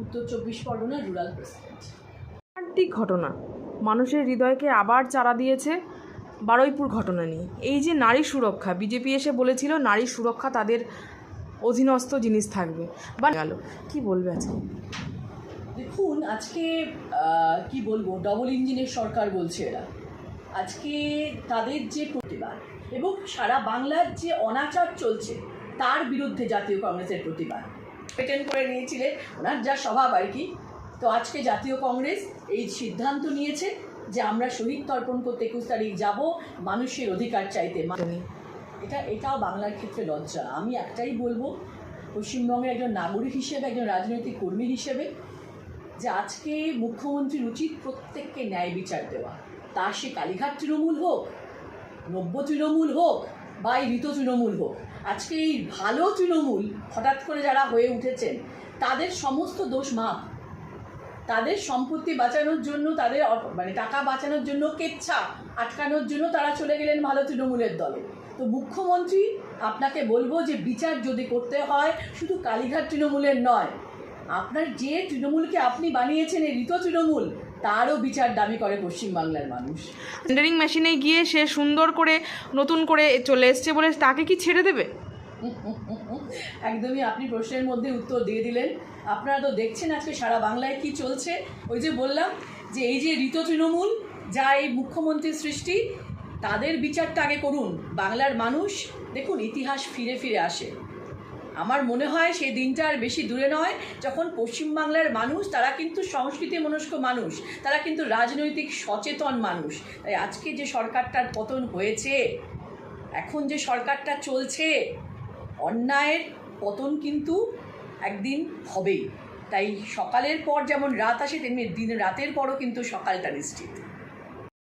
উত্তর 24 Pargana rural president. মর্মান্তিক ঘটনা মানুষের হৃদয়কে আবার চারা দিয়েছে বারুইপুর ঘটনা নিয়ে। এই যে নারী সুরক্ষা, বিজেপি এসে বলেছিল নারী সুরক্ষা তাদের অধীনস্থ জিনিস থাকবে, বা গেল, কি বলবে আজকে? দেখুন, আজকে কি বলবো, ডবল ইঞ্জিনের সরকার বলছে এরা। আজকে তাদের যে প্রতিবাদ এবং সারা বাংলার যে অনাচার চলছে তার বিরুদ্ধে জাতীয় কংগ্রেসের প্রতিবাদ পেটেন্ট করে নিয়েছিলেন, ওনার যা স্বভাব আর কি। তো আজকে জাতীয় কংগ্রেস এই সিদ্ধান্ত নিয়েছে যে আমরা শহীদ তর্পণ করতে 21 তারিখ যাব, মানুষের অধিকার চাইতে। এটাও বাংলার ক্ষেত্রে লজ্জা। আমি একটাই বলবো, পশ্চিমবঙ্গের একজন নাগরিক হিসেবে, একজন রাজনৈতিক কর্মী হিসেবে, যে আজকে মুখ্যমন্ত্রীর উচিত প্রত্যেককে ন্যায় বিচার দেওয়া। তা সে কালীঘাট তৃণমূল হোক, নব্য তৃণমূল হোক বা এই ঋত তৃণমূল হোক, আজকে এই ভালো তৃণমূল হঠাৎ করে যারা হয়ে উঠেছেন তাদের সমস্ত দোষ মাপ। তাদের সম্পত্তি বাঁচানোর জন্য, তাদের টাকা বাঁচানোর জন্য, কেচ্ছা আটকানোর জন্য তারা চলে গেলেন ভালো তৃণমূলের দলে। তো মুখ্যমন্ত্রী, আপনাকে বলবো যে বিচার যদি করতে হয় শুধু কালীঘাট তৃণমূলের নয়, আপনার যে তৃণমূলকে আপনি বানিয়েছেন এই ঋত তৃণমূল, তারও বিচার দাবি করে পশ্চিমবাংলার মানুষ। টেন্ডারিং মেশিনে গিয়ে সে সুন্দর করে নতুন করে চলে এসছে বলে তাকে কি ছেড়ে দেবে? একদমই আপনি প্রশ্নের মধ্যে উত্তর দিয়ে দিলেন। আপনারা তো দেখছেন আজকে সারা বাংলায় কি চলছে। ওই যে বললাম যে এই যে ঋত তৃণমূল, যা এই মুখ্যমন্ত্রীর সৃষ্টি, তাদের বিচারটা আগে করুন। বাংলার মানুষ দেখুন, ইতিহাস ফিরে ফিরে আসে। আমার মনে হয় সেই দিনটা আর বেশি দূরে নয় যখন পশ্চিমবাংলার মানুষ, তারা কিন্তু সংস্কৃতি মনস্ক মানুষ, তারা কিন্তু রাজনৈতিক সচেতন মানুষ। তাই আজকে যে সরকারটার পতন হয়েছে, এখন যে সরকারটা চলছে, অন্যায়ের পতন কিন্তু একদিন হবেই। তাই সকালের পর যেমন রাত আসে, তেমনি রাতের পরও কিন্তু সকালটা নিশ্চিত।